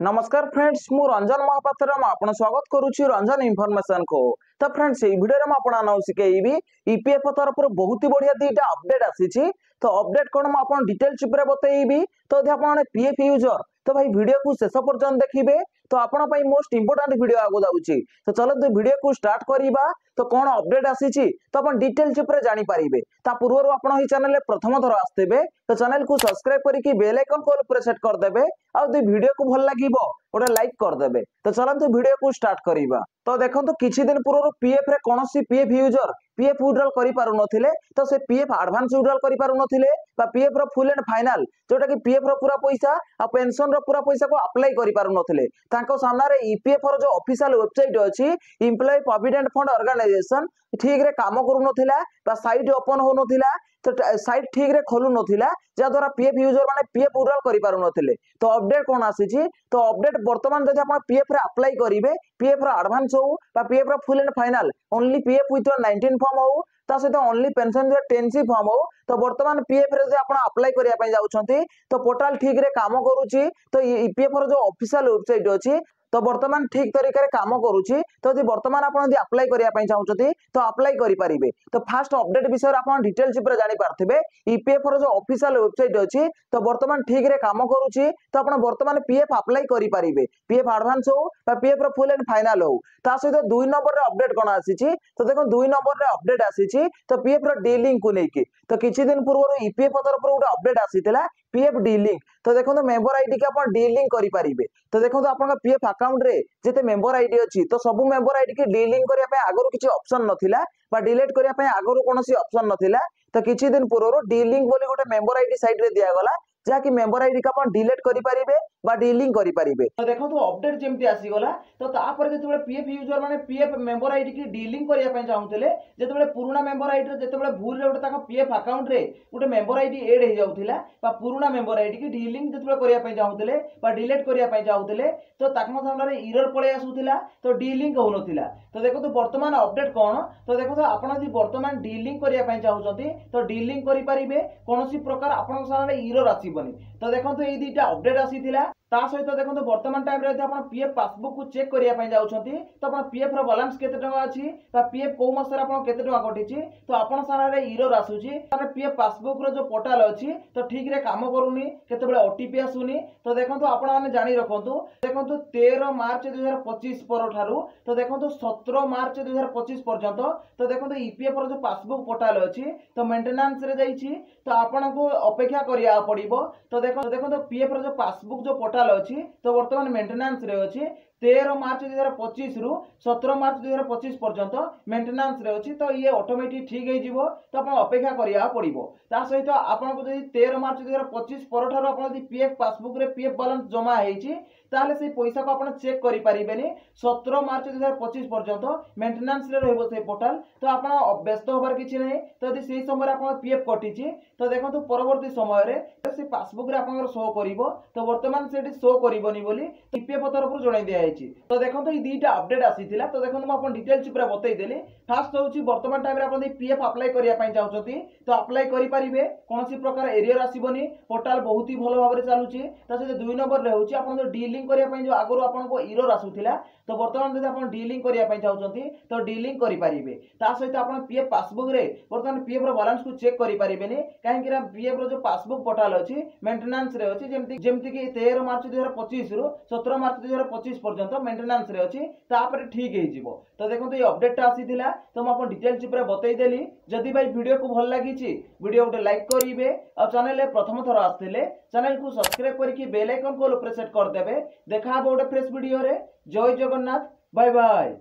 नमस्कार फ्रेंड्स मु रंजन महापात्र आपण स्वागत करुच्ची रंजन इनफॉरमेशन को। तो फ्रेंड्स ये वीडियो में आपन आना सिखेबी ईपीएफओ तरफ बहुत ही बढ़िया दीटा अपडेट आसी। तो अपडेट कौन मुझे डिटेल्स बतईबी। तो यदि आप पीएफ यूजर तो भाई वीडियो को शेष पर्यंत देखिए तो आपण मोस्ट इंपोर्टेंट वीडियो आगो जाऊँगी। तो चलो वीडियो को स्टार्ट करवा। तो कौन अपडेट आसी तो अपन डिटेल्स जानी पारिबे। ता पूर्व आपण ही चैनल प्रथम थर आसते तो चैनल को सब्सक्राइब करके बेल आइकन को ऊपर सेट कर देबे। आ वीडियो को भल लगे गोटे लाइक करदे। तो चलते वीडियो को स्टार्ट करवा। तो देखो किछि दिन पूर्व पीएफ रे कौन पीएफ यूजर पीएफ विड्रॉल करि पारु नथिले। तो से पीएफ एडवांस विड्रॉल करि पारु नथिले बा पीएफ रो फुल एंड फाइनल जोटा कि पीएफ रो पूरा पैसा आ पेंशन रो पूरा पैसा को अप्लाई करि पारु नथिले। तांको सामना रे ईपीएफ रो जो ऑफिशियल वेबसाइट अछि एम्प्लॉय प्रोविडेंट फंड ऑर्गेनाइजेशन ठीक रे काम करू नथिला बा साइट ओपन हो नथिला। तो साइट ठीक रे खोलु नथिला जा द्वारा पीएफ यूजर माने पीएफ विड्रॉल करि पारु नथिले। तो अपडेट कोन आसी तो अपडेट वर्तमान जदि आपण पीएफ रे अप्लाई करिवे पीएफ रो एडवांस हो बा पीएफ रो full and final only PF with 19 form हो ता सहित ओनली पेंशन 10C फॉर्म हो। तो वर्तमान पीएफ रे आपण अप्लाई करिया पय जाउछंती तो पोर्टल ठीक रे काम करूची। तो ईपीएफ रो जो ऑफिशियल वेबसाइट अछि तो वर्तमान ठीक तरीके काम करुच्ची। तो यदि वर्तमान आप अप्लाई करने चाहते तो अप्लाई करेंगे। तो फास्ट अपडेट विषय आप डिटेल्स जानी पारे ईपीएफ जो ऑफिशियल वेबसाइट अच्छी तो वर्तमान ठीक रे काम करुच्ची। तो आप वर्तमान पीएफ अप्लाई करेंगे पीएफ एडवांस हो पीएफ रो फुल एंड फाइनल हो। ता सहित 2 नंबर अपडेट कौन आसी तो देखो 2 नंबर अपडेट आसी तो पीएफ रो डी लिंक को लेकिन तो किछि दिन पूर्व ईपीएफ तरफ गोटे अपडेट आसीला पीएफ डी लिंक। तो देखो मेंबर आईडी के आप डी लिंक करेंगे। तो देखो आप पीएफ अकाउंट रे जिते मेंबर आईडी अच्छी तो सब मेंबर आईडी के डी लिंक करने आगु किसी ऑप्शन नथिला बा डिलीट करने आगु कौन ऑप्शन नथिला। तो किछि दिन पूर्व डी लिंक बोली गोटे मेंबर आईडी साइड रे दिया गला जहाँकि मेंबर आईडी का अपन डिलीट करेंगे बा डीलिंग करेंगे। तो देखो तो अपडेट जमती आसीगला तो तापर जेतेबेले पीएफ यूजर माने पीएफ मेंबर आईडी की डीलिंग करिया पय चाहुतले जेतेबेले पुराना मेंबर आईडी जेतेबेले भूल रे गोटे ताका पीएफ अकाउंट रे गोटे मेंबर आईडी ऐड हे जाउथिला बा पुराना मेंबर आईडी की डीलिंग जेतेबेले करिया पय चाहुतले बा डिलीट करिया पय चाहुतले तो ताकम सामने एरर पळे आसुथिला तो डीलिंग होनथिला। तो देखो तो वर्तमान अपडेट कोन तो देखो तो आपण यदि वर्तमान डीलिंग करिया पय चाहुचंती तो डीलिंग करि परिबे कोनोसी प्रकार आपण सामने एरर आसीबनी। तो देखो तो ए दुईटा अपडेट आसीथिला ता सहित देखो तो वर्तमान टाइम रे आप पीएफ पासबुक को चेक करने जाउछंती तो आप पीएफ रो बैलेंस केते टका अछि बा पीएफ को मासरे आप केते टका कटिछि तो आपण सारा एरर आसुछि माने पीएफ पासबुक रो जो पोर्टल अछि तो ठीक रे काम करूनी केते बेले ओटीपी आसुनी। तो देखो आपण माने जानि रखंतु देखो 13 मार्च 2025 पर ठारू तो देखो 17 मार्च 2025 पर्यंत तो देखो ईपीएफ रो जो पासबुक पोर्टल अछि तो मेंटेनेंस रे जाइछि तो आपण को अपेक्षा करिया पड़िबो। तो देखो पीएफ रो जो पासबुक जो पोर्टल अच्छी तो वर्तमान मेंटेनेंस रे अच्छी 13 मार्च 2025 रु 17 मार्च 2025 पर्यंत मेंटेनेंस रे अच्छी। तो ये ऑटोमेटिक ठीक है जीवो तो अपन अपेक्षा करिया पड़िबो। ता सहित आपन को जदी 13 मार्च 2025 पर ठारो आपन जदी पीएफ पासबुक रे पीएफ बैलेंस जमा हेछि ताले से पैसा को आपन चेक करि परिबेनी 17 मार्च 2025 पर्यंत मेंटेनेंस रे रहबो से पोर्टल। तो आपन व्यस्त होबार किछि नै तो यदि सेही समय आपन पीएफ कटिछि तो देखंतु परवर्ती समय रे से पासबुक रे आपन शो करिवो तो वर्तमान सेठी शो करिवोनी बोली ईपीएफ तरफ जणाई दिया हेछि। तो देखंतु ई दुईटा अपडेट आसीथिला तो देखंतु म आपन डिटेल्स पूरा बतई देली। फास्ट होउछि वर्तमान टाइम रे आपन पीएफ अप्लाई करिया पय चाहउछथि तो अप्लाई करि परिबे कोनोसी प्रकार एरर आसीबोनी पोर्टल बहुत ही भलो भाबरे चालुछि। ता से 2 नंबर रे होउछि आपन जो डीलिंग करिया पय जो आगरो आपन को एरर आसुथिला तो वर्तमान जदि आपन डीलिंग करिया पय चाहउछथि तो डीलिंग करि परिबे। ता सहित आपन पीएफ पासबुक रे वर्तमान पीएफ रो बैलेंस को चेक करि परिबेनी काहे कि पीएफ रो जो पासबुक पोर्टल अछि मेंटेनेंस रे अछि जेमति कि 13 मार्च 2025 रु 17 मार्च 2025 पर्यंत मेंटेनेंस रे अछि तापर ठीक हे जिवो। तो देखो ये अपडेट आसीथिला तो म अपन डिटेल्स पूरा बतई देली। जदि भाई वीडियो को भल लागिछि वीडियो को लाइक करिवे और चैनल रे प्रथम थर आस्थिले चैनल को सब्सक्राइब करके बेल आइकन को प्रेस कर देबे। देखा गोटे फ्रेश वीडियो रे। जय जगन्नाथ बाय बाय।